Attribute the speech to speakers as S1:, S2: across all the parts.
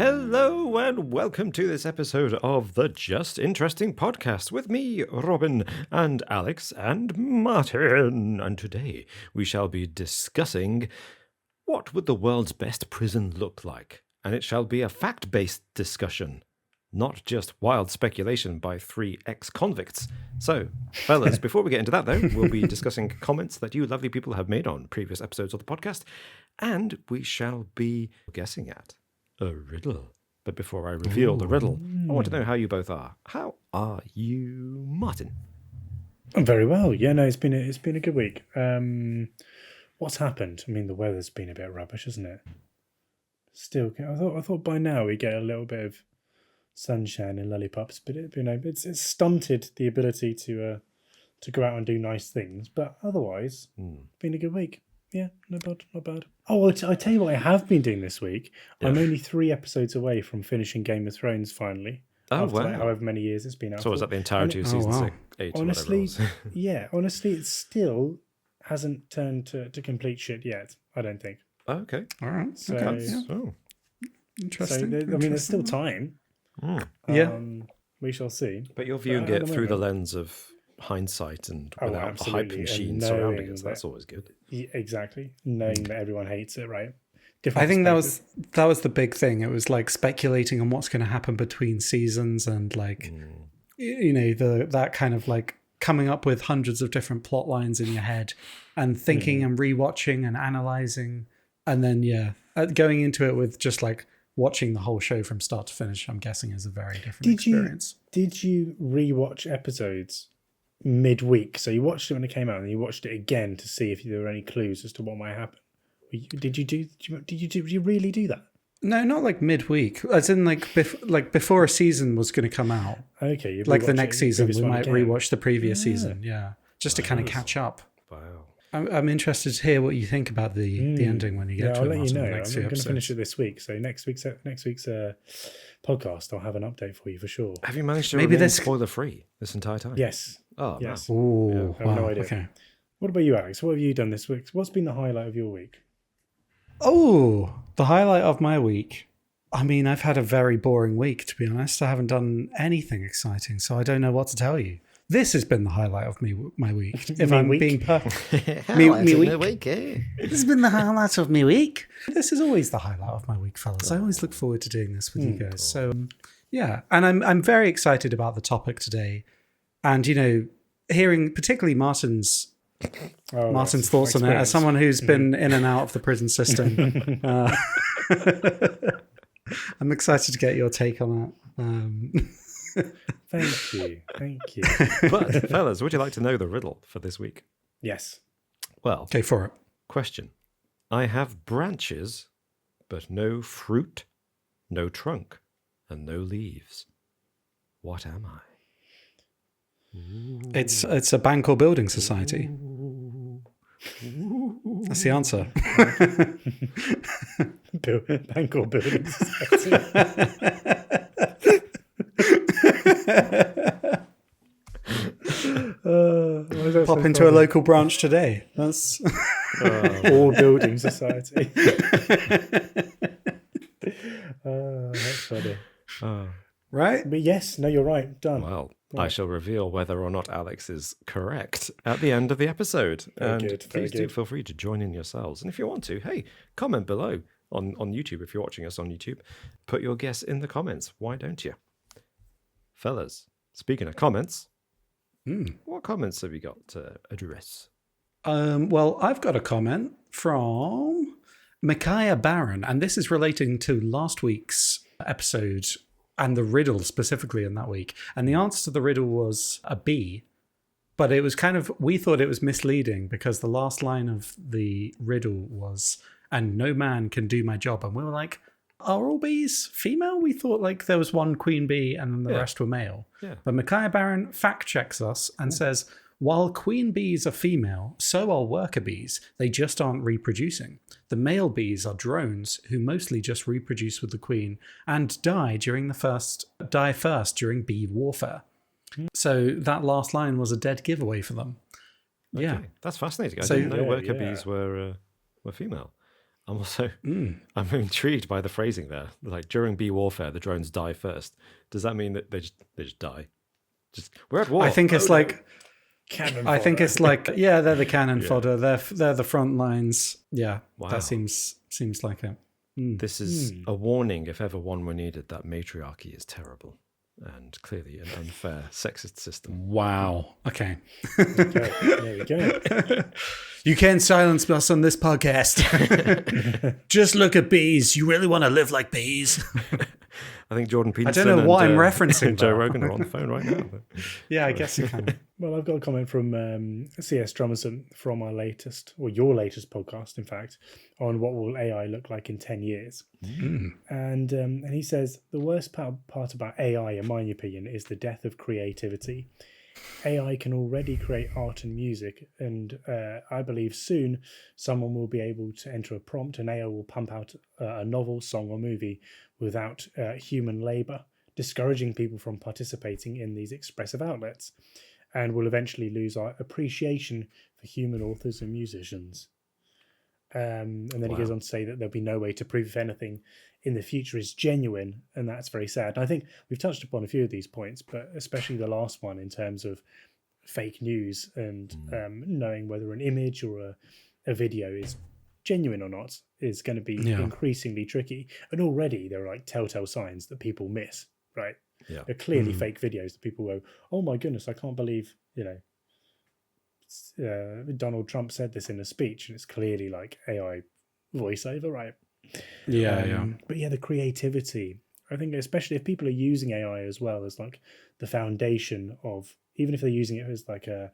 S1: Hello and welcome to this episode of the Just Interesting podcast with me, Robin, and Alex, and Martin. And today we shall be discussing what would the world's best prison look like? And it shall be a fact-based discussion, not just wild speculation by three ex-convicts. So, fellas, before we get into that, though, we'll be discussing comments that you lovely people have made on previous episodes of the podcast, and we shall be guessing at a riddle. But before I reveal the riddle, I want to know how you both are. How are you, Martin?
S2: I'm very well. Yeah, no, it's been a good week. What's happened? I mean, the weather's been a bit rubbish, hasn't it? Still, I thought by now we get a little bit of sunshine and lollipops, but it's stunted the ability to go out and do nice things. But otherwise, been a good week. Yeah, not bad. Oh, I tell you what I have been doing this week. Yeah. I'm only 3 episodes away from finishing Game of Thrones finally.
S1: Oh,
S2: after,
S1: wow.
S2: like, however many years it's been out.
S1: So was that the entirety of season 8?
S2: Honestly, honestly, it still hasn't turned to complete shit yet, I don't think.
S1: Okay.
S3: All right.
S2: So,
S3: okay.
S1: Oh.
S3: Interesting.
S2: So, there's still time.
S3: Yeah.
S2: We shall see.
S1: But you're viewing it through the lens of hindsight and without the hype machine surrounding it, so that's always good.
S2: Yeah, exactly. Knowing that everyone hates it, right?
S3: I think that was the big thing. It was like speculating on what's going to happen between seasons and like, that kind of like coming up with hundreds of different plot lines in your head and thinking and rewatching and analyzing. And then, going into it with just like watching the whole show from start to finish, I'm guessing is a very different experience.
S2: Did you rewatch episodes midweek? So you watched it when it came out and you watched it again to see if there were any clues as to what might happen. Did you really do that?
S3: No, not like midweek. As in like before a season was going to come out.
S2: Okay.
S3: Like the next season, we might rewatch the previous season. Yeah. Just to kind of catch up.
S1: Wow.
S3: I'm interested to hear what you think about the ending when you get to it.
S2: I'll let you know.
S3: I'm
S2: going to finish it this week. So next week's podcast, I'll have an update for you for sure.
S1: Have you managed to remain spoiler-free this entire time?
S2: Yes.
S1: Oh,
S2: yes.
S1: Man.
S3: Ooh,
S2: I have no idea.
S3: Okay.
S2: What about you, Alex? What have you done this week? What's been the highlight of your week?
S3: Oh, the highlight of my week. I mean, I've had a very boring week, to be honest. I haven't done anything exciting, so I don't know what to tell you. This has been the highlight of my week. If I'm being perfect. me week. This has been the highlight of my week. This is always the highlight of my week, fellas. I always look forward to doing this with you guys. Cool. So, and I'm very excited about the topic today. And, hearing particularly Martin's thoughts on it, as someone who's been in and out of the prison system, I'm excited to get your take on it.
S2: Thank you.
S1: But, fellas, would you like to know the riddle for this week?
S2: Yes.
S1: Well,
S3: go for it.
S1: Question. I have branches, but no fruit, no trunk, and no leaves. What am I?
S3: It's a bank or building society. That's the answer.
S2: Bank or building society.
S3: Pop into a local branch today. That's
S2: or building society. That's funny.
S3: Right?
S2: But yes, no, you're right. Done.
S1: Well, I shall reveal whether or not Alex is correct at the end of the episode. Please do feel free to join in yourselves. And if you want to, hey, comment below on YouTube. If you're watching us on YouTube, put your guess in the comments. Why don't you? Fellas, speaking of comments, what comments have you got to address?
S3: Well, I've got a comment from Micaiah Barron, and this is relating to last week's episode and the riddle specifically in that week. And the answer to the riddle was a B, but it was we thought it was misleading because the last line of the riddle was, and no man can do my job. And we were like, are all bees female? We thought like there was one queen bee and then the rest were male. Yeah. But Micaiah Barron fact checks us and says, while queen bees are female, so are worker bees. They just aren't reproducing. The male bees are drones who mostly just reproduce with the queen and die first during bee warfare. So that last line was a dead giveaway for them.
S1: Okay.
S3: Yeah.
S1: That's fascinating. I didn't know worker bees were female. I'm also I'm intrigued by the phrasing there. Like during bee warfare, the drones die first. Does that mean that they just die? Just we're at war.
S3: I think it's like
S2: Cannon
S3: I think
S2: fodder.
S3: it's like they're the cannon fodder. They're the front lines. Yeah,
S1: Wow.
S3: that seems like it.
S1: This is a warning, if ever one were needed, that matriarchy is terrible and clearly an unfair sexist system.
S3: Wow. Okay.
S2: Okay, there we go.
S3: You can't silence us on this podcast. Just look at bees. You really want to live like bees?
S1: I think Jordan Peterson
S3: know what
S1: and
S3: I'm referencing,
S1: Joe
S3: though.
S1: Rogan are on the phone right now. But
S3: Yeah, I guess you can.
S2: Well, I've got a comment from C.S. Drummerson from our latest, or your latest podcast, in fact, on what will AI look like in 10 years. And he says, the worst part about AI, in my opinion, is the death of creativity. AI can already create art and music, and I believe soon someone will be able to enter a prompt and AI will pump out a novel, song, or movie without human labour, discouraging people from participating in these expressive outlets, and will eventually lose our appreciation for human authors and musicians. And then he goes on to say that there'll be no way to prove if anything in the future is genuine, and that's very sad. And I think we've touched upon a few of these points, but especially the last one in terms of fake news and knowing whether an image or a video is genuine or not is going to be increasingly tricky. And already there are like telltale signs that people miss, right?
S1: Yeah.
S2: They're clearly fake videos that people go, oh my goodness, I can't believe, Donald Trump said this in a speech, and it's clearly like AI voiceover, right? But yeah, the creativity. I think especially if people are using AI as well as like the foundation of, even if they're using it as like a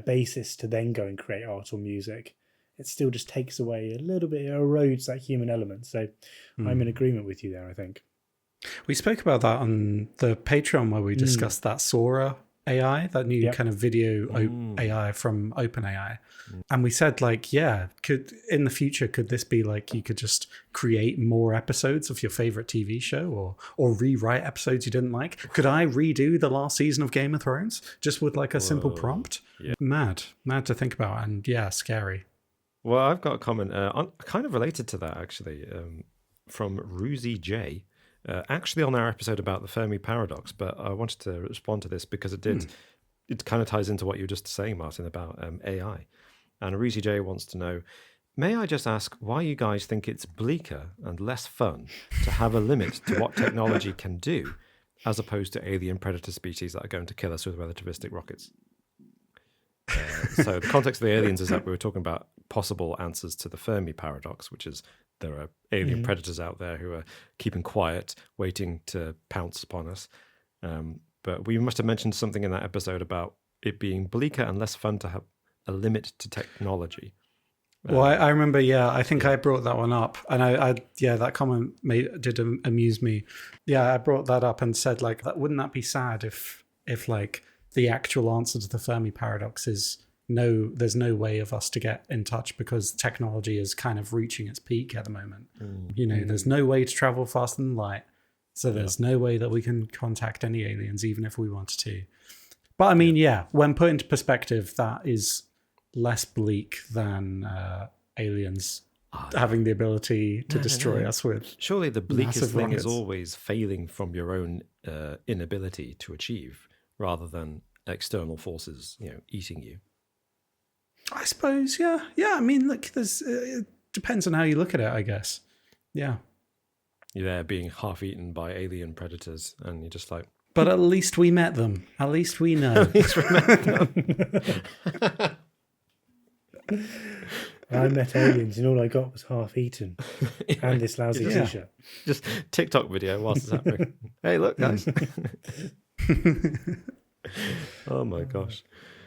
S2: basis to then go and create art or music, it still just takes away a little bit, it erodes that human element. So I'm in agreement with you there, I think.
S3: We spoke about that on the Patreon where we discussed that Sora AI, that new kind of video AI from OpenAI. And we said, like, could in the future, could this be like you could just create more episodes of your favorite TV show or rewrite episodes you didn't like? Could I redo the last season of Game of Thrones just with like a simple prompt?
S1: Yeah.
S3: Mad to think about, and scary.
S1: Well, I've got a comment kind of related to that, actually, from Ruzy J. Actually on our episode about the Fermi paradox, but I wanted to respond to this because it kind of ties into what you were just saying, Martin, about AI. And Ruzy J wants to know, may I just ask why you guys think it's bleaker and less fun to have a limit to what technology can do, as opposed to alien predator species that are going to kill us with relativistic rockets? So the context of the aliens is that we were talking about possible answers to the Fermi paradox, which is there are alien predators out there who are keeping quiet, waiting to pounce upon us. But we must have mentioned something in that episode about it being bleaker and less fun to have a limit to technology.
S3: Well, I remember, I think I brought that one up, and I that comment did amuse me. Yeah, I brought that up and said, like, wouldn't that be sad if like the actual answer to the Fermi paradox is no, there's no way of us to get in touch because technology is kind of reaching its peak at the moment. There's no way to travel faster than light, so there's no way that we can contact any aliens, even if we wanted to. But I mean, when put into perspective, that is less bleak than aliens having the ability to destroy us with.
S1: Surely the bleakest thing
S3: rockets
S1: is always failing from your own inability to achieve, rather than external forces, eating you.
S3: I suppose, yeah. I mean, look, it depends on how you look at it, I guess. Yeah.
S1: You're there being half eaten by alien predators, and you're just like.
S3: But at least we met them. At least we know.
S1: At least we met them.
S2: I met aliens, and all I got was half eaten, and this lousy t-shirt.
S1: Just TikTok video whilst it's happening. Hey, look, guys. Oh my gosh.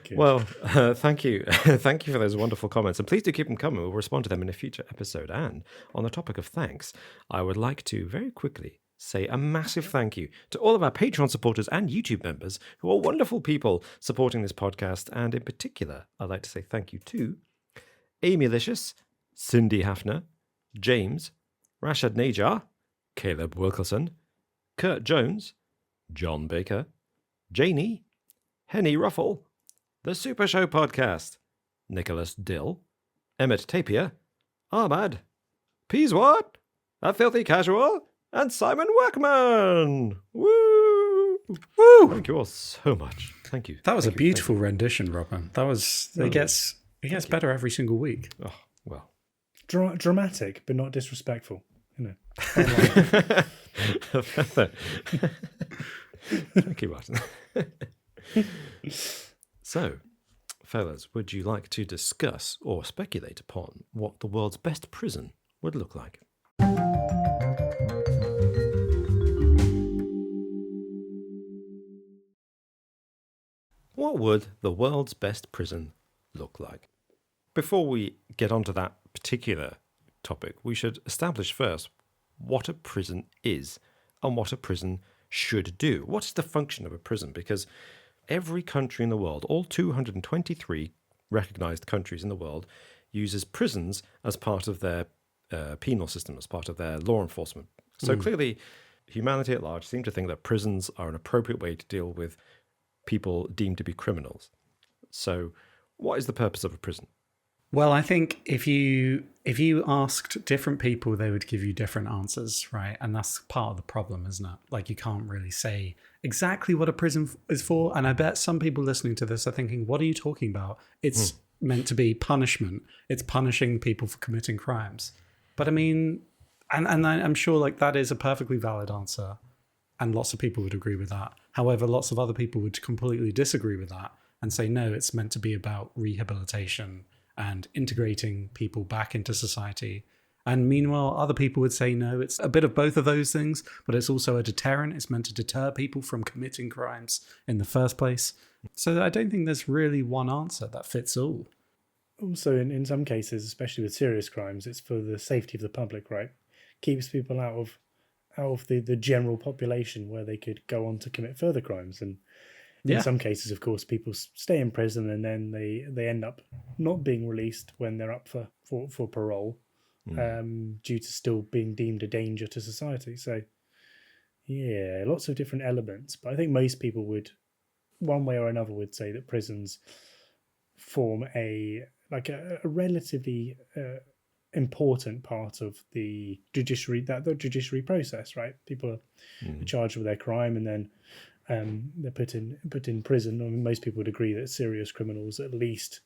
S2: Good.
S1: Well, thank you. Thank you for those wonderful comments. And please do keep them coming. We'll respond to them in a future episode. And on the topic of thanks, I would like to very quickly say a massive thank you to all of our Patreon supporters and YouTube members who are wonderful people supporting this podcast. And in particular, I'd like to say thank you to Amy Licious, Cindy Hafner, James, Rashad Najar, Caleb Wilkerson, Kurt Jones, John Baker, Janie, Henny Ruffle, The Super Show Podcast, Nicholas Dill, Emmett Tapia, Ahmad, Peaswad, A Filthy Casual, and Simon Workman. Woo!
S3: Woo!
S1: Thank you all so much. Thank you.
S3: That was
S1: Thank
S3: a
S1: you.
S3: beautiful rendition, Robin. That was. It gets better every single week.
S1: Oh, well.
S2: Dramatic, but not disrespectful. You know.
S1: Thank you, Martin. So, fellas, would you like to discuss or speculate upon what the world's best prison would look like? What would the world's best prison look like? Before we get onto that particular topic, we should establish first what a prison is and what a prison should do. What is the function of a prison? Because every country in the world, all 223 recognized countries in the world, uses prisons as part of their penal system, as part of their law enforcement. So clearly, humanity at large seem to think that prisons are an appropriate way to deal with people deemed to be criminals. So what is the purpose of a prison?
S3: Well, I think if you asked different people, they would give you different answers, right? And that's part of the problem, isn't it? Like, you can't really say exactly what a prison is for. And I bet some people listening to this are thinking, what are you talking about? It's meant to be punishment. It's punishing people for committing crimes. But I mean, and I'm sure like that is a perfectly valid answer. And lots of people would agree with that. However, lots of other people would completely disagree with that and say, no, it's meant to be about rehabilitation and integrating people back into society. And meanwhile, other people would say, no, it's a bit of both of those things, but it's also a deterrent. It's meant to deter people from committing crimes in the first place. So I don't think there's really one answer that fits all.
S2: Also, in some cases, especially with serious crimes, it's for the safety of the public, right? Keeps people out of the general population where they could go on to commit further crimes. And in some cases, of course, people stay in prison and then they end up not being released when they're up for parole, due to still being deemed a danger to society. So, yeah, lots of different elements. But I think most people would, one way or another, would say that prisons form a relatively important part of the judiciary process, right? People are charged with their crime and then they're put in prison. I mean, most people would agree that serious criminals at least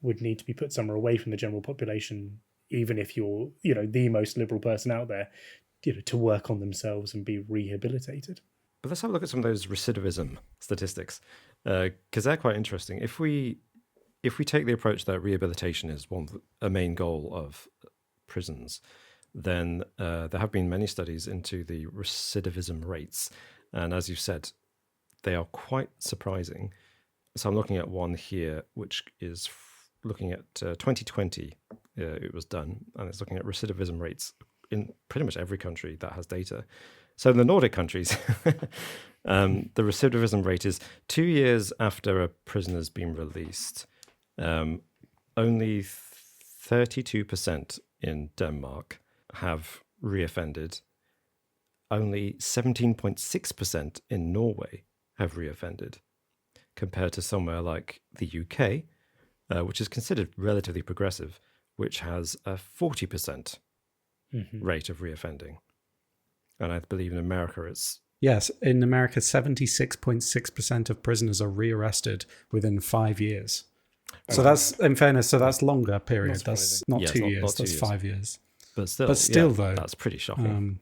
S2: would need to be put somewhere away from the general population, even if you're the most liberal person out there, to work on themselves and be rehabilitated.
S1: But let's have a look at some of those recidivism statistics, because they're quite interesting. If we take the approach that rehabilitation is a main goal of prisons, then there have been many studies into the recidivism rates. And as you said, they are quite surprising. So I'm looking at one here, which is looking at 2020. It was done, and it's looking at recidivism rates in pretty much every country that has data. So in the Nordic countries, the recidivism rate is 2 years after a prisoner's been released. Only 32% in Denmark have reoffended. Only 17.6% in Norway have reoffended, compared to somewhere like the UK, which is considered relatively progressive, which has a 40% rate of reoffending. And I believe in America it's...
S3: Yes, in America, 76.6% of prisoners are rearrested within 5 years. So that's, in fairness, that's longer period. That's not 2 years,
S1: not 2
S3: that's
S1: years.
S3: 5 years.
S1: But still,
S3: though,
S1: that's pretty shocking.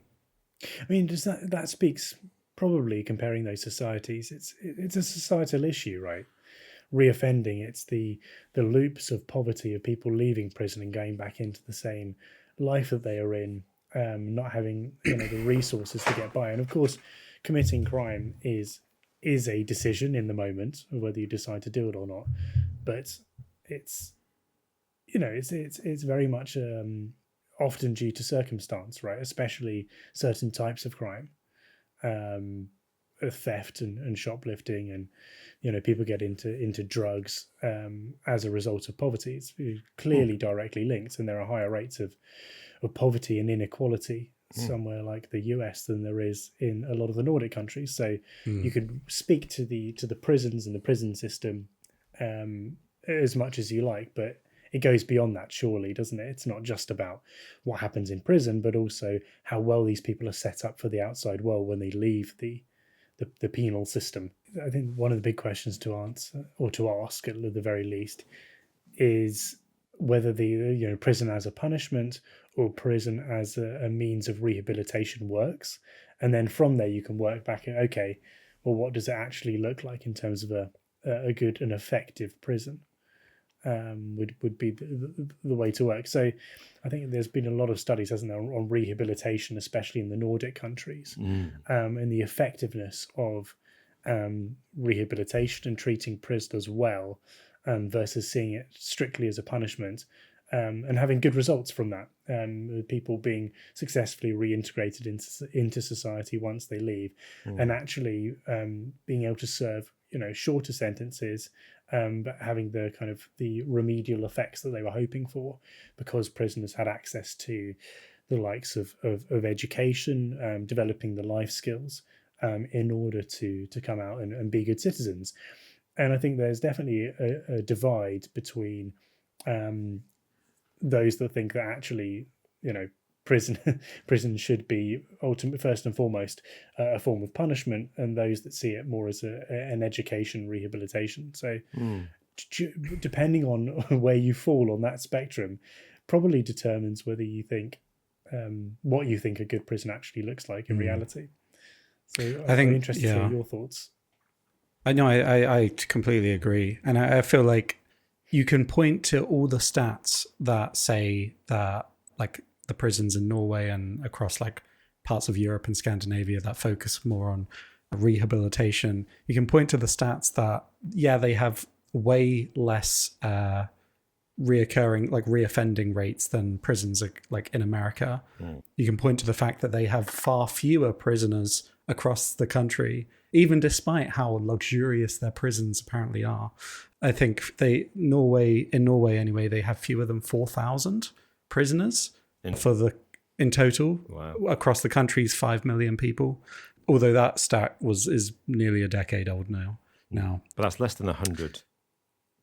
S2: I mean, does that speaks probably comparing those societies? It's a societal issue, right? Reoffending, it's the loops of poverty of people leaving prison and going back into the same life that they are in, not having the resources to get by. And of course, committing crime is a decision in the moment of whether you decide to do it or not. But it's very much often due to circumstance, right? Especially certain types of crime, theft and shoplifting, and people get into drugs as a result of poverty. It's clearly directly linked, and there are higher rates of poverty and inequality somewhere like the US than there is in a lot of the Nordic countries. So you could speak to the prisons and the prison system as much as you like, but it goes beyond that, surely, doesn't it? It's not just about what happens in prison, but also how well these people are set up for the outside world when they leave the penal system. I think one of the big questions to answer, or to ask at the very least, is whether the prison as a punishment or prison as a means of rehabilitation works, and then from there you can work back at, okay, well, what does it actually look like in terms of a good and effective prison? Would be the way to work. So I think there's been a lot of studies, hasn't there, on rehabilitation, especially in the Nordic countries, and the effectiveness of rehabilitation and treating prisoners well, versus seeing it strictly as a punishment, and having good results from that. People being successfully reintegrated into society once they leave, and actually being able to serve shorter sentences, but having the kind of the remedial effects that they were hoping for, because prisoners had access to the likes of education, developing the life skills, in order to come out and be good citizens. And I think there's definitely a divide between those that think that actually, prison should be first and foremost a form of punishment, and those that see it more as an education, rehabilitation. So depending on where you fall on that spectrum probably determines whether you think what you think a good prison actually looks like in reality. So I think I'm interested to hear your thoughts.
S3: I know, I completely agree. And I feel like you can point to all the stats that say that, like, the prisons in Norway and across like parts of Europe and Scandinavia that focus more on rehabilitation. You can point to the stats that, they have way less reoffending rates than prisons like in America. You can point to the fact that they have far fewer prisoners across the country, even despite how luxurious their prisons apparently are. I think in Norway anyway, they have fewer than 4,000 prisoners in total.
S1: Wow.
S3: Across the country's 5 million people. Although that stat is nearly a decade old now.
S1: But that's less than 100.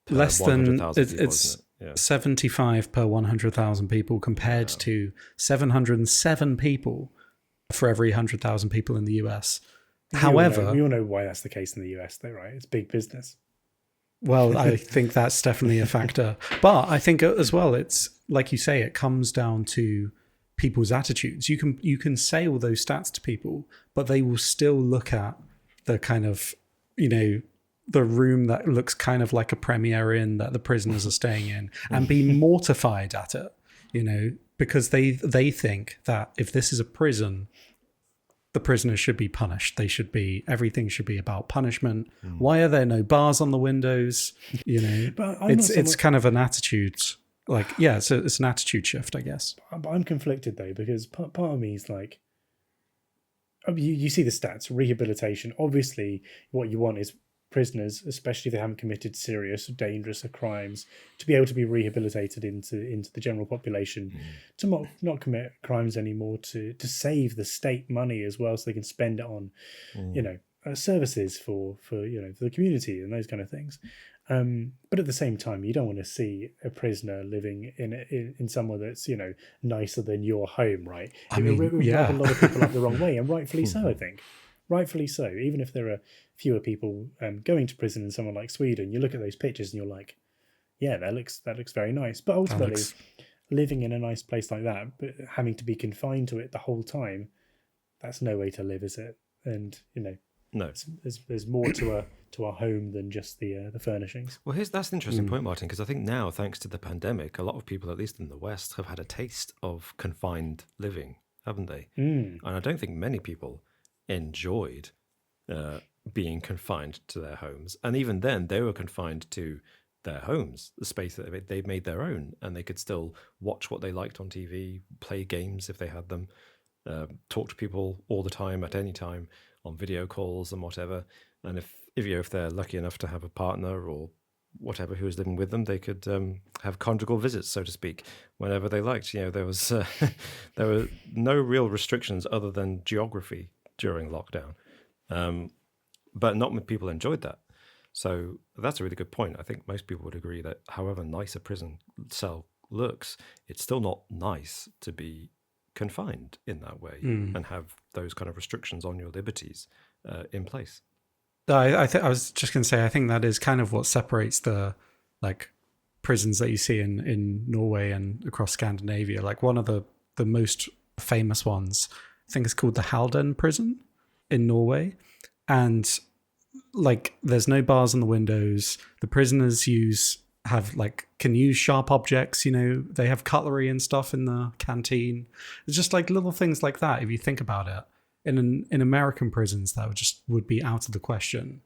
S3: Less than
S1: 100,000 people,
S3: it's
S1: isn't it? Yeah.
S3: 75 per 100,000 people compared to 707 people for every 100,000 people in the US. However,
S2: we all know why that's the case in the US, though, right? It's big business.
S3: Well, I think that's definitely a factor. But I think as well, it's like you say, it comes down to people's attitudes. You can say all those stats to people, but they will still look at the kind of, the room that looks kind of like a Premier Inn that the prisoners are staying in and be mortified at it, because they think that if this is a prison, the prisoners should be punished. Everything should be about punishment. Why are there no bars on the windows?
S2: But
S3: it's kind of an attitude. It's an attitude shift, I guess.
S2: But I'm conflicted though, because part of me is like, you see the stats, rehabilitation. Obviously, what you want is prisoners, especially if they haven't committed serious, dangerous crimes, to be able to be rehabilitated into the general population, to not commit crimes anymore, to save the state money as well, so they can spend it on, services for the community and those kind of things. But at the same time, you don't want to see a prisoner living in somewhere that's nicer than your home, right? It would rub a lot of people up the wrong way, and rightfully so, I think. Rightfully so. Even if there are fewer people going to prison in somewhere like Sweden, you look at those pictures and you're like, yeah, that looks very nice. But ultimately, living in a nice place like that, but having to be confined to it the whole time, that's no way to live, is it? And
S1: no,
S2: there's more to a home than just the furnishings.
S1: Well, that's an interesting point, Martin, because I think now, thanks to the pandemic, a lot of people, at least in the West, have had a taste of confined living, haven't they? And I don't think many people enjoyed being confined to their homes, and even then they were confined to their homes, the space that they made their own, and they could still watch what they liked on TV, play games if they had them, talk to people all the time at any time on video calls and whatever. And if they're lucky enough to have a partner or whatever who was living with them, they could have conjugal visits, so to speak, whenever they liked. There was there were no real restrictions other than geography during lockdown, but not many people enjoyed that. So that's a really good point. I think most people would agree that however nice a prison cell looks, it's still not nice to be confined in that way and have those kind of restrictions on your liberties in place.
S3: I was just going to say, I think that is kind of what separates the like prisons that you see in Norway and across Scandinavia. Like one of the most famous ones, I think, is called the Halden prison in Norway, and like there's no bars on the windows. The prisoners can use sharp objects. They have cutlery and stuff in the canteen. It's just like little things like that. If you think about it, in American prisons, that would be out of the question.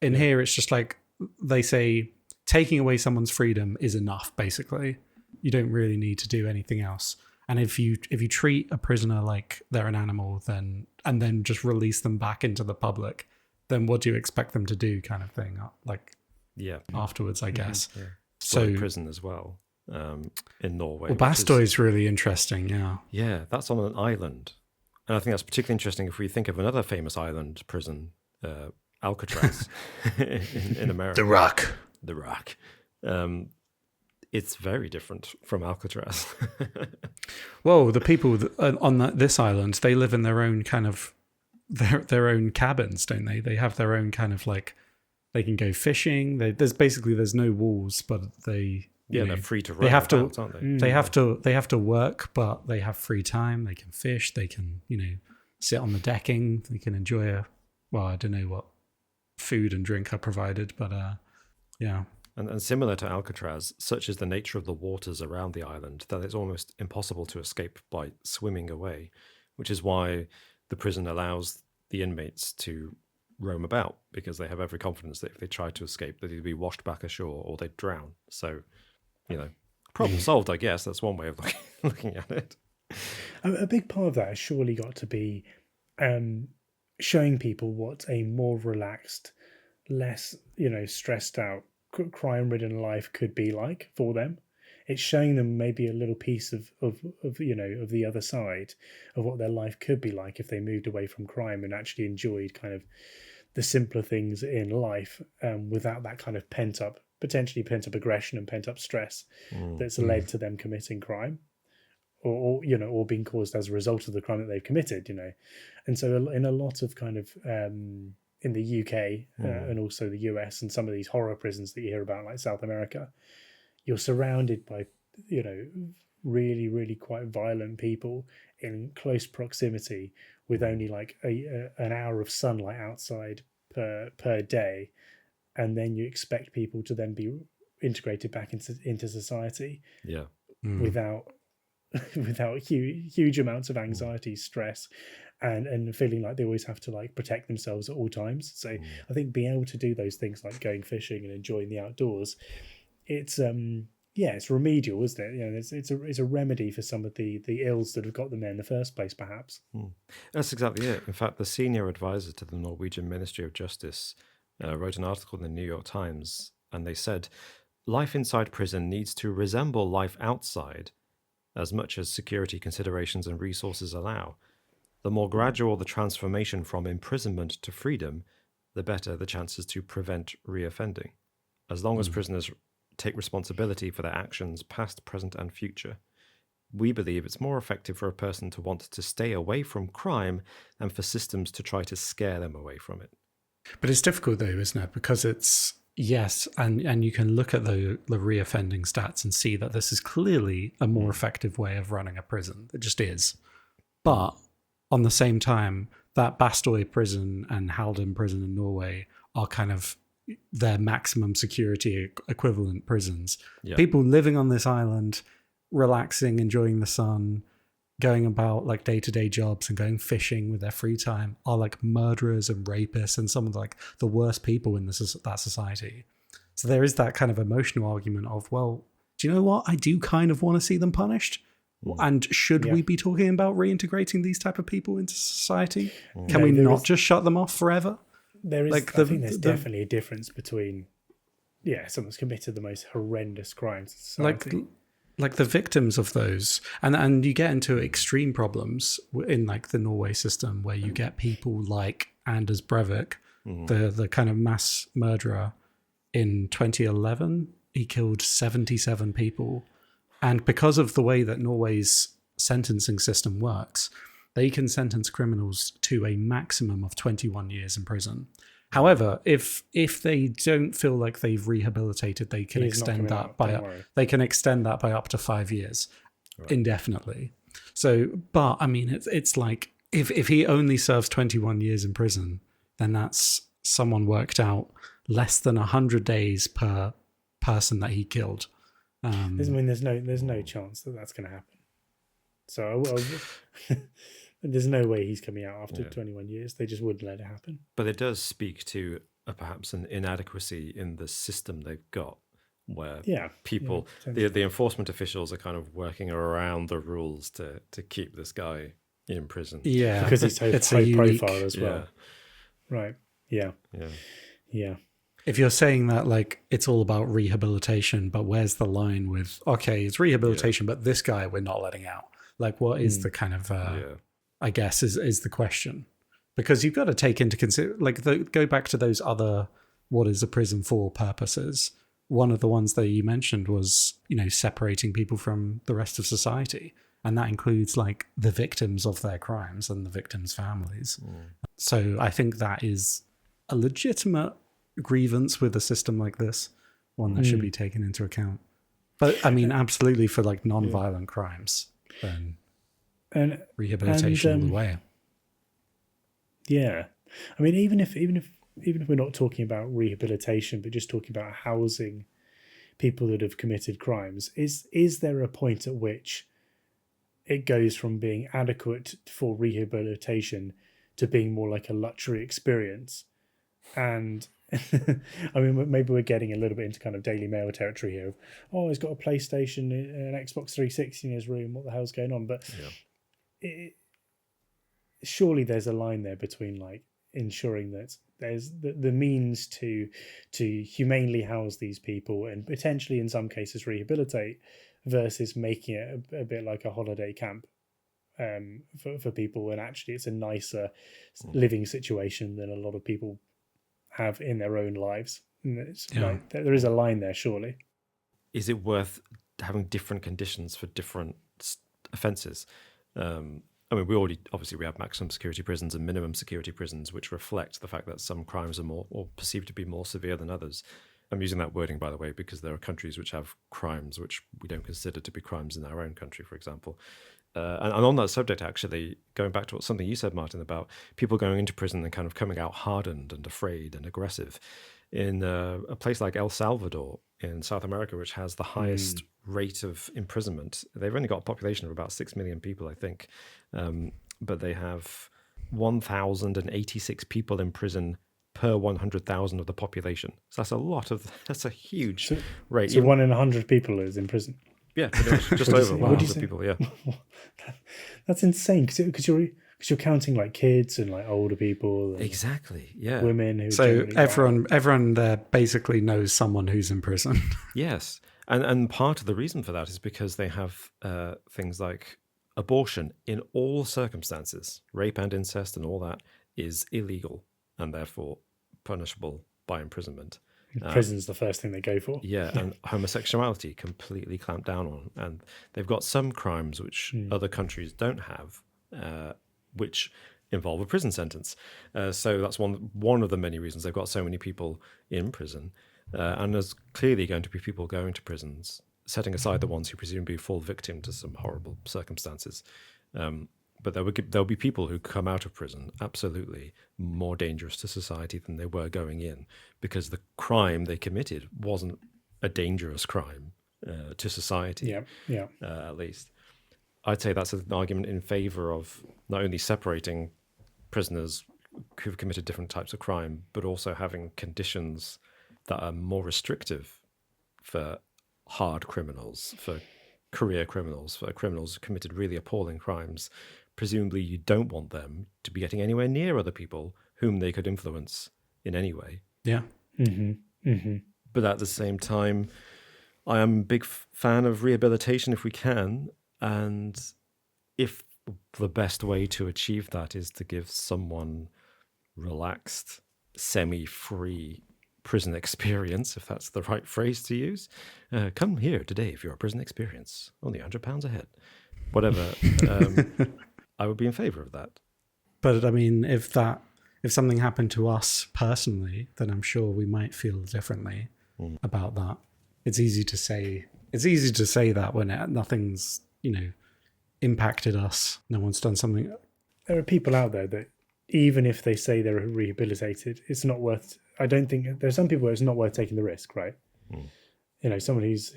S3: In here, it's just like they say, taking away someone's freedom is enough. Basically, you don't really need to do anything else. And if you treat a prisoner like they're an animal, and then just release them back into the public, then what do you expect them to do, kind of thing? Like, afterwards, I guess.
S1: Yeah.
S3: So
S1: prison as well in Norway.
S3: Well, Bastøy is really interesting.
S1: Yeah, that's on an island, and I think that's particularly interesting if we think of another famous island prison, Alcatraz, in America. The Rock. It's very different from Alcatraz.
S3: Well, the people on this island, they live in their own kind of their own cabins, don't they? They have their own kind of like, they can go fishing. There's no walls, but
S1: they're free to roam.
S3: They have
S1: about,
S3: to,
S1: aren't they?
S3: They have to work, but they have free time. They can fish. They can sit on the decking. They can enjoy I don't know what food and drink are provided, but yeah.
S1: And similar to Alcatraz, such is the nature of the waters around the island that it's almost impossible to escape by swimming away, which is why the prison allows the inmates to roam about, because they have every confidence that if they try to escape, they'd either be washed back ashore or they'd drown. So, problem solved, I guess. That's one way of looking at it.
S2: A big part of that has surely got to be showing people what a more relaxed, less, stressed out, crime-ridden life could be like for them. It's showing them maybe a little piece of the other side of what their life could be like if they moved away from crime and actually enjoyed kind of the simpler things in life, without that kind of potentially pent up aggression and pent up stress that's led to them committing crime, or being caused as a result of the crime that they've committed. And so in a lot of kind of in the UK and also the US and some of these horror prisons that you hear about, like South America, you're surrounded by, really, really quite violent people in close proximity with only like an hour of sunlight outside per day. And then you expect people to then be integrated back into society without huge amounts of anxiety, stress, and feeling like they always have to like protect themselves at all times. So I think being able to do those things like going fishing and enjoying the outdoors, it's remedial, isn't it? It's a remedy for some of the ills that have got them there in the first place, perhaps.
S1: That's exactly it. In fact, the senior advisor to the Norwegian Ministry of Justice wrote an article in the New York Times, and they said, life inside prison needs to resemble life outside as much as security considerations and resources allow. The more gradual the transformation from imprisonment to freedom, the better the chances to prevent reoffending. As long as prisoners take responsibility for their actions, past, present, and future, we believe it's more effective for a person to want to stay away from crime than for systems to try to scare them away from it.
S3: But it's difficult, though, isn't it? Because it's, yes, and you can look at the reoffending stats and see that this is clearly a more effective way of running a prison. It just is. But on the same time, that Bastøy prison and Halden prison in Norway are kind of their maximum security equivalent prisons. Yep. People living on this island, relaxing, enjoying the sun, going about like day-to-day jobs and going fishing with their free time are like murderers and rapists and some of like the worst people in that society. So there is that kind of emotional argument of, well, do you know what? I do kind of want to see them punished. And should we be talking about reintegrating these type of people into society? Can we not just shut them off forever?
S2: There is, I think there's definitely a difference between, someone's committed the most horrendous crimes in society.
S3: Like the victims of those, and you get into extreme problems in like the Norway system where you get people like Anders Breivik, the kind of mass murderer in 2011. He killed 77 people. And because of the way that Norway's sentencing system works, they can sentence criminals to a maximum of 21 years in prison. However, if they don't feel like they've rehabilitated, they can extend that by up to 5 years indefinitely. So, but I mean, it's like if he only serves 21 years in prison, then that's, someone worked out, less than 100 days per person that he killed.
S2: I mean, there's no chance that that's going to happen. So there's no way he's coming out after 21 years. They just wouldn't let it happen.
S1: But it does speak to perhaps an inadequacy in the system they've got, where people, the enforcement officials are kind of working around the rules to keep this guy in prison.
S2: Yeah, because it's high profile as well. Right. Yeah.
S3: If you're saying that, like, it's all about rehabilitation, but where's the line with, okay, it's rehabilitation, but this guy we're not letting out? Like, what is the kind of, I guess, is the question. Because you've got to take into consider, like, go back to those other, what is a prison for purposes. One of the ones that you mentioned was, separating people from the rest of society. And that includes, like, the victims of their crimes and the victims' families. So I think that is a legitimate grievance with a system like this, one that should be taken into account. But I mean, absolutely, for like non-violent crimes, then rehabilitation all the way.
S2: Yeah, I mean, even if we're not talking about rehabilitation, but just talking about housing people that have committed crimes, is there a point at which it goes from being adequate for rehabilitation to being more like a luxury experience? And I mean, maybe we're getting a little bit into kind of Daily Mail territory here. Oh, he's got a PlayStation and an Xbox 360 in his room. What the hell's going on? But surely there's a line there between like ensuring that there's the means to humanely house these people and potentially in some cases rehabilitate, versus making it a bit like a holiday camp for people, and actually it's a nicer living situation than a lot of people have in their own lives. Like, there is a line there, surely.
S1: Is it worth having different conditions for different offences? I mean, we have maximum security prisons and minimum security prisons, which reflect the fact that some crimes are more or perceived to be more severe than others. I'm using that wording, by the way, because there are countries which have crimes which we don't consider to be crimes in our own country, for example. And on that subject, actually, going back to something you said, Martin, about people going into prison and kind of coming out hardened and afraid and aggressive. In a place like El Salvador in South America, which has the highest rate of imprisonment, they've only got a population of about 6 million people, I think. But they have 1,086 people in prison per 100,000 of the population. So that's a huge rate.
S2: So 1 in 100 people is in prison.
S1: Yeah, just over 100 people. Yeah,
S2: that's insane because you're counting like kids and like older people. And
S1: exactly. Yeah,
S2: women. Who
S3: so everyone there basically knows someone who's in prison.
S1: Yes, and part of the reason for that is because they have things like abortion in all circumstances, rape and incest, and all that is illegal and therefore punishable by imprisonment.
S2: Prison's the first thing they go for.
S1: Yeah, and homosexuality completely clamped down on. And they've got some crimes which other countries don't have, which involve a prison sentence. So that's one of the many reasons they've got so many people in prison. And there's clearly going to be people going to prisons, setting aside the ones who presumably fall victim to some horrible circumstances. But there'll be people who come out of prison absolutely more dangerous to society than they were going in, because the crime they committed wasn't a dangerous crime to society. At least I'd say that's an argument in favor of not only separating prisoners who've committed different types of crime, but also having conditions that are more restrictive for hard criminals, for career criminals, for criminals who committed really appalling crimes. Presumably you don't want them to be getting anywhere near other people whom they could influence in any way.
S3: Yeah.
S1: But at the same time, I am a big fan of rehabilitation if we can. And if the best way to achieve that is to give someone relaxed semi-free prison experience, if that's the right phrase to use, come here today for your prison experience. Only £100 a head. Whatever. I would be in favour of that.
S3: But I mean, if something happened to us personally, then I'm sure we might feel differently about that. It's easy to say that when nothing's, impacted us. No one's done something.
S2: There are people out there that even if they say they're rehabilitated, it's not worth. I don't think there's some people where it's not worth taking the risk, right? Someone who's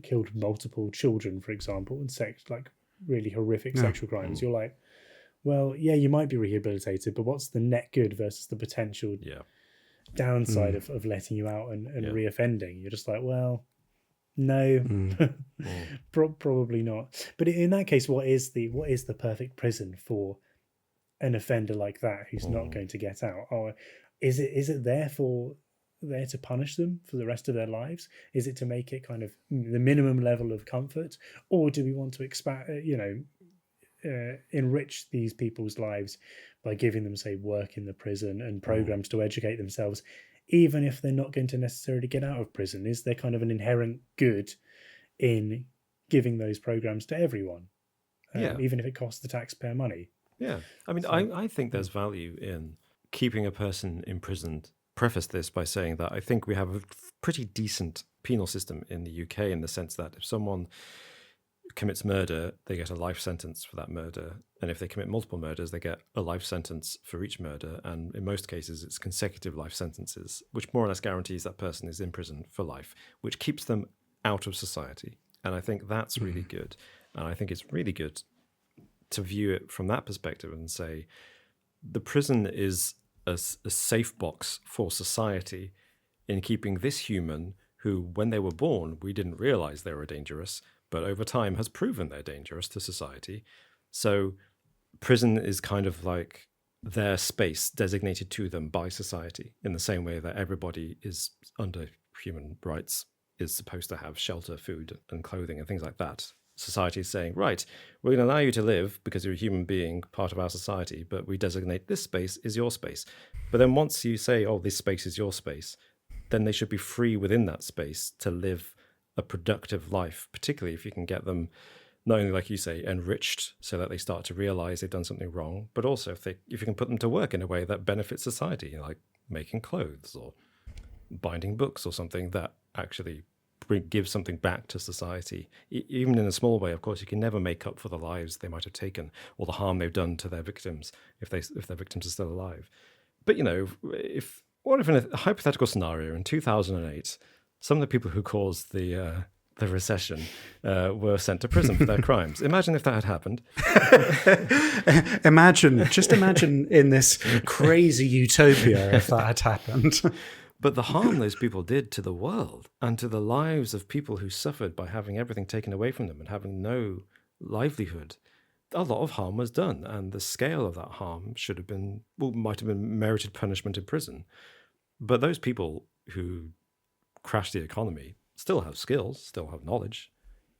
S2: killed multiple children, for example, and really horrific sexual crimes. You're like, well, yeah, you might be rehabilitated, but what's the net good versus the potential downside of letting you out and reoffending? You're just like, well, no, probably not. But in that case, what is the perfect prison for an offender like that who's not going to get out? Or is it there to punish them for the rest of their lives? Is it to make it kind of the minimum level of comfort, or do we want to expand, enrich these people's lives by giving them, say, work in the prison and programs to educate themselves, even if they're not going to necessarily get out of prison? Is there kind of an inherent good in giving those programs to everyone, even if it costs the taxpayer money?
S1: Yeah, I mean, I think there's value in keeping a person imprisoned. Preface this by saying that I think we have a pretty decent penal system in the UK, in the sense that if someone commits murder, they get a life sentence for that murder. And if they commit multiple murders, they get a life sentence for each murder. And in most cases, it's consecutive life sentences, which more or less guarantees that person is in prison for life, which keeps them out of society. And I think that's really good. And I think it's really good to view it from that perspective and say, the prison is a safe box for society in keeping this human who, when they were born, we didn't realize they were dangerous, but over time has proven they're dangerous to society. So prison is kind of like their space designated to them by society, in the same way that everybody is under human rights is supposed to have shelter, food and clothing and things like that. Society is saying, right, we're going to allow you to live because you're a human being, part of our society, but we designate this space is your space. But then once you say, oh, this space is your space, then they should be free within that space to live a productive life, particularly if you can get them not only, like you say, enriched so that they start to realize they've done something wrong, but also if you can put them to work in a way that benefits society, like making clothes or binding books or something that actually give something back to society, even in a small way. Of course, you can never make up for the lives they might have taken or the harm they've done to their victims if their victims are still alive. But what if in a hypothetical scenario in 2008, some of the people who caused the recession were sent to prison for their crimes? Imagine if that had happened.
S3: Imagine in this crazy utopia if that had happened.
S1: But the harm those people did to the world and to the lives of people who suffered by having everything taken away from them and having no livelihood, a lot of harm was done. And the scale of that harm might have been merited punishment in prison. But those people who crashed the economy still have skills, still have knowledge.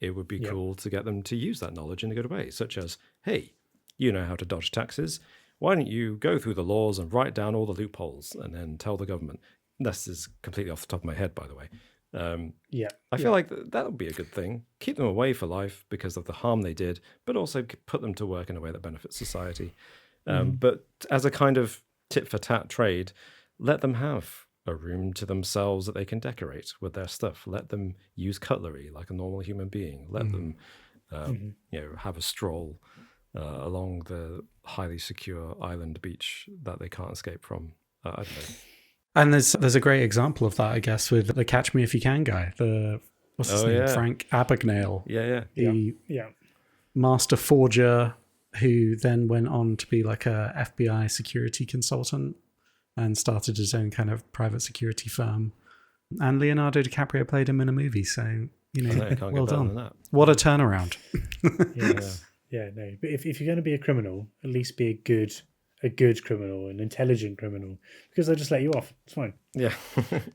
S1: It would be cool to get them to use that knowledge in a good way, such as, hey, you know how to dodge taxes. Why don't you go through the laws and write down all the loopholes and then tell the government? This is completely off the top of my head, by the way. I feel like that would be a good thing. Keep them away for life because of the harm they did, but also put them to work in a way that benefits society. But as a kind of tit-for-tat trade, let them have a room to themselves that they can decorate with their stuff. Let them use cutlery like a normal human being. Let them have a stroll along the highly secure island beach that they can't escape from. I don't know.
S3: And there's a great example of that, I guess, with the Catch Me If You Can guy. What's his name?
S1: Yeah.
S3: Frank Abagnale.
S1: Yeah.
S3: The master forger who then went on to be like a FBI security consultant and started his own kind of private security firm. And Leonardo DiCaprio played him in a movie. So, well done.
S1: That.
S3: What a turnaround.
S2: Yeah, no. But if you're going to be a criminal, at least be a good a good criminal, an intelligent criminal, because they'll just let you off. It's fine.
S1: Yeah.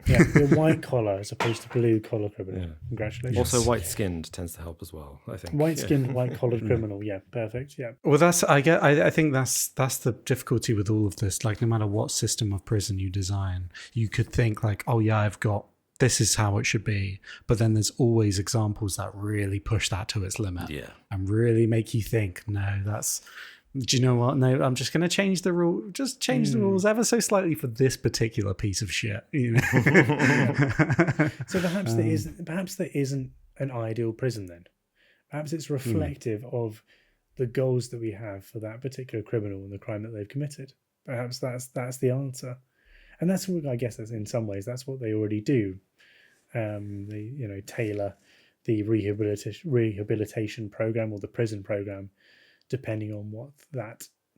S2: Yeah, you're white collar as opposed to blue collar criminal.
S1: Yeah.
S2: Congratulations.
S1: Also, white-skinned tends to help as well, I think.
S2: White skinned, white collared criminal. Yeah, perfect. Yeah.
S3: Well, I think that's the difficulty with all of this. Like, no matter what system of prison you design, you could think like, oh yeah, this is how it should be. But then there's always examples that really push that to its limit.
S1: Yeah.
S3: And really make you think, no, do you know what? No, I'm just going to change the rule. Just change the rules ever so slightly for this particular piece of shit. You know?
S2: So perhaps there isn't an ideal prison then. Perhaps it's reflective of the goals that we have for that particular criminal and the crime that they've committed. Perhaps that's the answer, and that's what I guess. That's in some ways that's what they already do. They tailor the rehabilitation program or the prison program depending on what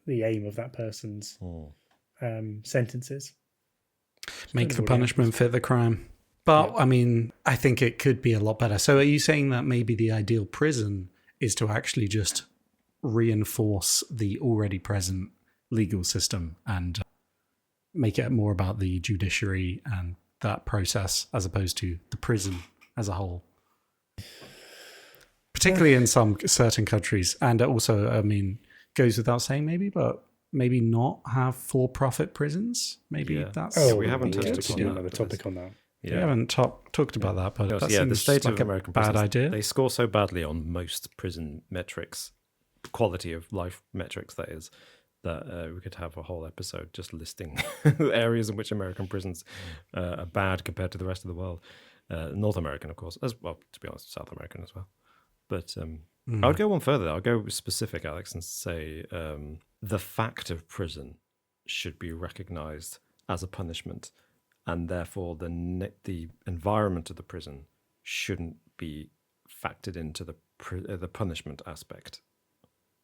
S2: the aim of that person's sentence is.
S3: Make the punishment fit the crime. But I mean, I think it could be a lot better. So are you saying that maybe the ideal prison is to actually just reinforce the already present legal system and make it more about the judiciary and that process as opposed to the prison as a whole? Particularly in some certain countries, and also, I mean, goes without saying maybe, but maybe not have for-profit prisons. Maybe that's...
S1: Oh, we haven't touched
S2: upon another topic on that.
S3: Yeah. We haven't talked about that, but that
S1: the
S3: seems
S1: state
S3: like
S1: of
S3: a
S1: American
S3: bad
S1: prisons,
S3: idea.
S1: They score so badly on most prison metrics, quality of life metrics, that is, that we could have a whole episode just listing areas in which American prisons are bad compared to the rest of the world. North American, of course, as well, to be honest, South American as well. But I would go one further. I'll go specific, Alex, and say the fact of prison should be recognized as a punishment, and therefore the environment of the prison shouldn't be factored into the punishment aspect.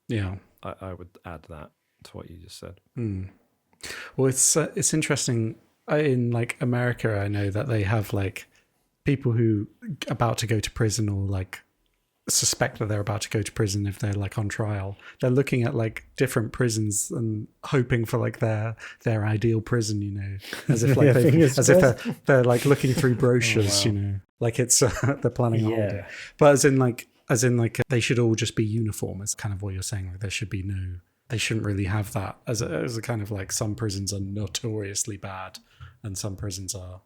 S3: Yeah,
S1: I would add that to what you just said.
S3: Well, it's interesting. In like America, I know that they have like people who are about to go to prison or like suspect that they're about to go to prison if they're like on trial. They're looking at like different prisons and hoping for like their ideal prison, you know, as if like if they're like looking through brochures, you know, like it's they're planning a holiday. But as in like they should all just be uniform. Is kind of what you're saying. Like there should be they shouldn't really have that as a kind of like some prisons are notoriously bad and some prisons are,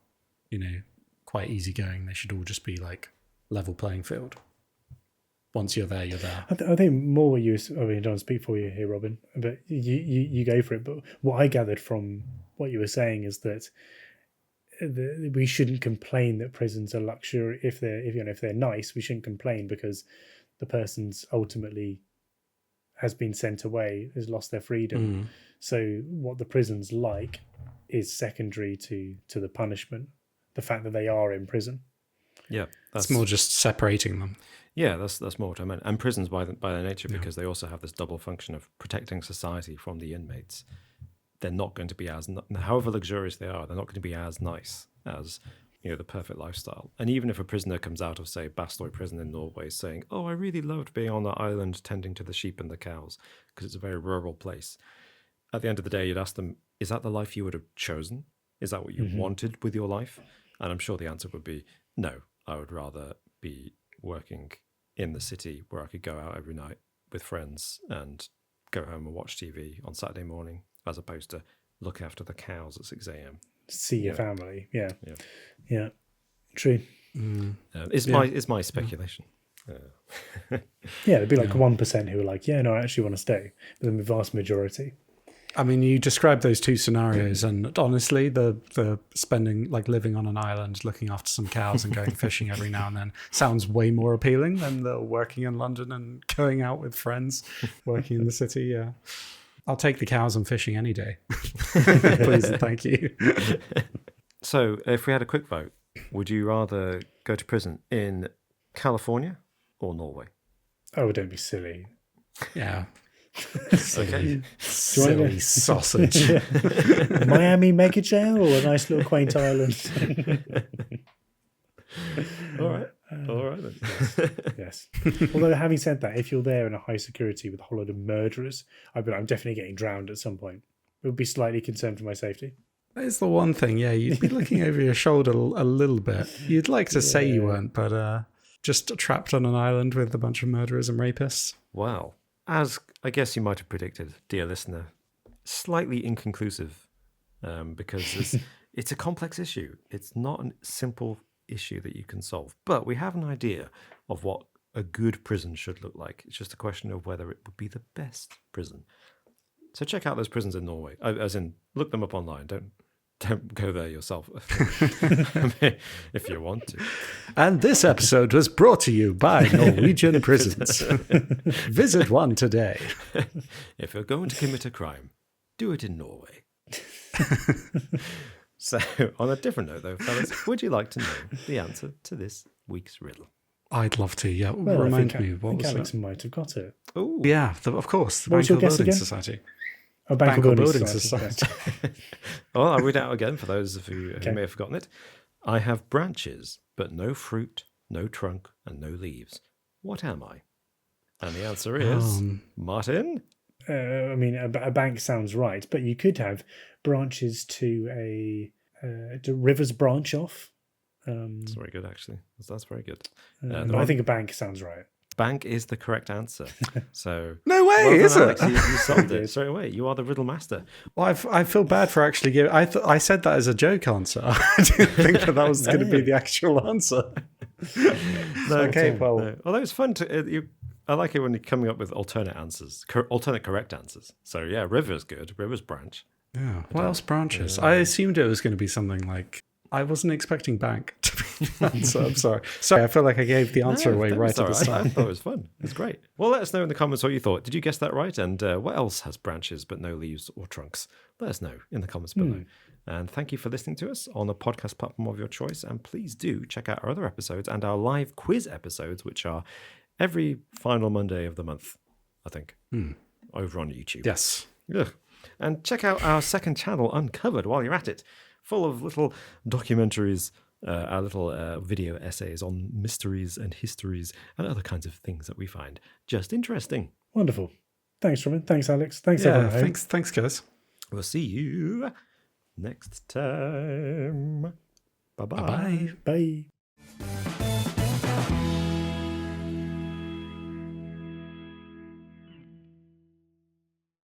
S3: you know, quite easygoing. They should all just be like level playing field. Once you're there, you're there.
S2: I think more what you... I mean, I don't speak for you here, Robin, but you go for it. But what I gathered from what you were saying is that we shouldn't complain that prisons are luxury. If they're nice, we shouldn't complain because the person's ultimately has been sent away, has lost their freedom. So what the prison's like is secondary to the punishment, the fact that they are in prison.
S1: Yeah,
S3: that's more just separating them.
S1: Yeah, that's more what I meant. And prisons, by their nature, because they also have this double function of protecting society from the inmates, they're not going to be however luxurious they are, they're not going to be as nice as, you know, the perfect lifestyle. And even if a prisoner comes out of, say, Bastøy prison in Norway saying, oh, I really loved being on that island tending to the sheep and the cows because it's a very rural place, at the end of the day, you'd ask them, is that the life you would have chosen? Is that what you wanted with your life? And I'm sure the answer would be, no, I would rather be working in the city where I could go out every night with friends and go home and watch TV on Saturday morning, as opposed to look after the cows at 6 a.m.
S2: See your family. Yeah. True.
S1: It's my speculation.
S2: Yeah, there'd be like 1% who are like, yeah, no, I actually want to stay. But then the vast majority.
S3: I mean, you described those two scenarios, and honestly, the spending, like living on an island, looking after some cows and going fishing every now and then sounds way more appealing than the working in London and going out with friends, working in the city. Yeah, I'll take the cows and fishing any day. Please and thank you.
S1: So, if we had a quick vote, would you rather go to prison in California or Norway?
S2: Oh, don't be silly.
S3: Yeah.
S1: Okay.
S3: Silly sausage.
S2: Miami mega jail or a nice little quaint island?
S1: All right then.
S2: Yes. Although having said that, if you're there in a high security with a whole load of murderers, I'm definitely getting drowned at some point. would be slightly concerned for my safety.
S3: It's the one thing, yeah. You'd be looking over your shoulder a little bit. You'd like to say you weren't, but just trapped on an island with a bunch of murderers and rapists.
S1: Well, as I guess you might have predicted, dear listener, slightly inconclusive because it's a complex issue. It's not a simple issue that you can solve, but we have an idea of what a good prison should look like. It's just a question of whether it would be the best prison. So check out those prisons in Norway, as in look them up online. Don't go there yourself if you want to.
S3: And this episode was brought to you by Norwegian prisons. Visit one today.
S1: If you're going to commit a crime, do it in Norway. So, on a different note, though, fellas, would you like to know the answer to this week's riddle?
S3: I'd love to, yeah.
S2: Well,
S3: Remind
S2: I
S3: me,
S2: think
S3: what was
S2: Alex
S3: that?
S2: might have got it.
S1: Oh,
S3: Yeah, of course. The
S2: What was
S3: Bank
S2: your
S3: of
S2: guess
S3: Building
S2: again?
S3: Society.
S2: Oh, Bank
S3: Bank
S2: of
S3: of
S2: Building
S3: Building
S2: Society.
S1: Well, I'll read it out again for those of you
S2: Okay.
S1: who may have forgotten it. I have branches, but no fruit, no trunk, and no leaves. What am I? And the answer is Martin.
S2: I mean, a bank sounds right, but you could have branches to rivers branch off.
S1: That's very good, actually. That's very good.
S2: I think a bank sounds right.
S1: Bank is the correct answer. So
S3: No way,
S1: well done,
S3: is
S1: Alex.
S3: it?
S1: You solved it straight away. You are the riddle master.
S3: Well, I feel bad for actually giving... I said that as a joke answer. I didn't think that was going to be the actual answer.
S1: No,
S3: Okay,
S1: Tim,
S3: well-
S1: no. Although it's fun to... I like it when you're coming up with alternate answers, alternate correct answers. So yeah, river's good. River's branch.
S3: Yeah. What else branches? I assumed it was going to be something like... I wasn't expecting bank to be the answer. I'm sorry. Sorry, I feel like I gave the answer
S1: No,
S3: away
S1: don't be
S3: right at
S1: sorry.
S3: the start.
S1: I thought it was fun. It's great. Well, let us know in the comments what you thought. Did you guess that right? And what else has branches but no leaves or trunks? Let us know in the comments below. And thank you for listening to us on a podcast platform of your choice. And please do check out our other episodes and our live quiz episodes, which are every final Monday of the month, I think, over on YouTube.
S3: Yes.
S1: Ugh. And check out our second channel, Uncovered, while you're at it, full of little documentaries, our little video essays on mysteries and histories and other kinds of things that we find just interesting.
S2: Wonderful. Thanks, Robin. Thanks, Alex. Thanks,
S3: Yeah,
S2: everyone. at home.
S3: thanks, guys.
S1: We'll see you next time. Bye-bye.
S3: Bye-bye.
S2: Bye.